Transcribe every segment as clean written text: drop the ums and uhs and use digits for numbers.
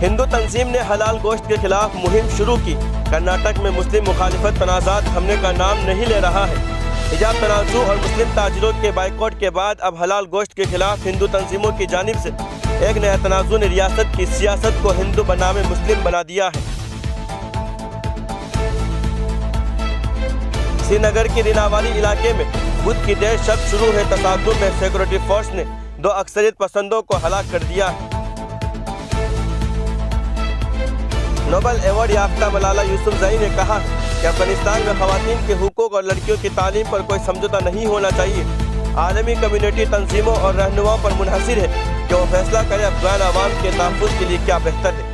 ہندو تنظیم نے حلال گوشت کے خلاف مہم شروع کی۔ کرناٹک میں مسلم مخالفت تنازعات تھمنے کا نام نہیں لے رہا ہے۔ حجاب تنازع اور مسلم تاجروں کے بائیکاٹ کے بعد اب حلال گوشت کے خلاف ہندو تنظیموں کی جانب سے ایک نیا تنازع نے ریاست کی سیاست کو ہندو بنام مسلم بنا دیا ہے۔ سری نگر کے ریناوالی علاقے میں بدھ کی دیر شب شروع ہوئے تصادم میں سیکورٹی فورس نے 2 اکثریت پسندوں کو ہلاک کر دیا ہے۔ نوبل ایوارڈ یافتہ ملالہ یوسفزئی نے کہا کہ افغانستان میں خواتین کے حقوق اور لڑکیوں کی تعلیم پر کوئی سمجھوتہ نہیں ہونا چاہیے۔ عالمی کمیونٹی تنظیموں اور رہنماؤں پر منحصر ہے کہ وہ فیصلہ کرے افغان عوام کے تحفظ کے لیے کیا بہتر ہے۔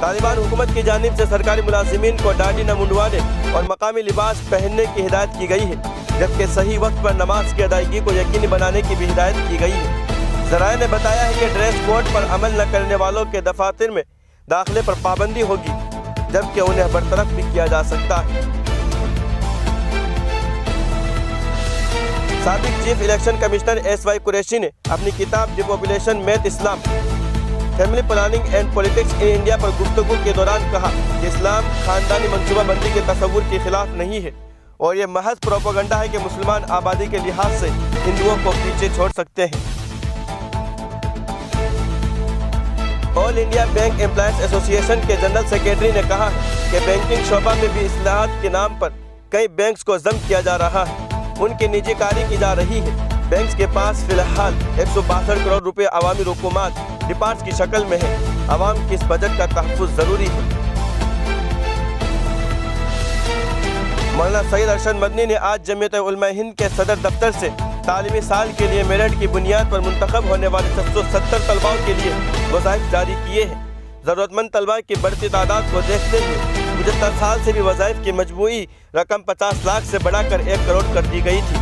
طالبان حکومت کی جانب سے سرکاری ملازمین کو داڑھی نہ منڈوانے اور مقامی لباس پہننے کی ہدایت کی گئی ہے، جبکہ صحیح وقت پر نماز کی ادائیگی کو یقینی بنانے کی بھی ہدایت کی گئی ہے۔ ذرائع نے بتایا ہے کہ ڈریس کوڈ پر عمل نہ کرنے والوں کے دفاتر میں داخلے پر پابندی ہوگی، جبکہ انہیں برطرف بھی کیا جا سکتا ہے۔ سابق chief election commissioner SY Qureshi نے اپنی کتاب the population myth Islam, family planning and politics in India پر گفتگو کے دوران کہا کہ اسلام خاندانی منصوبہ بندی کے تصور کے خلاف نہیں ہے اور یہ محض پروپیگنڈا ہے کہ مسلمان آبادی کے لحاظ سے ہندوؤں کو پیچھے چھوڑ سکتے ہیں۔ آل انڈیا بینک امپلائیز ایسوسی ایشن کے جنرل سیکرٹری نے کہا کہ بینکنگ شعبہ میں بھی اصلاحات کے نام پر کئی بینکس کو ضم کیا جا رہا ہے، ان کی نجی کاری کی جا رہی ہے۔ بینکس کے پاس فی الحال 162 کروڑ روپے عوامی رقومات ڈپازٹ کی شکل میں ہے۔ عوام کی اس بجٹ کا تحفظ ضروری ہے۔ مولانا سید ارشد مدنی نے آج جمعیت علماء ہند کے صدر دفتر سے تعلیمی سال کے لیے میرٹ کی بنیاد پر منتخب ہونے والے 770 طلباء کے لیے وظائف جاری کیے ہیں۔ ضرورت مند طلباء کی بڑھتی تعداد کو دیکھتے ہوئے گزشتہ سال سے بھی وظائف کی مجموعی رقم 50 لاکھ سے بڑھا کر 1 کروڑ کر دی گئی تھی۔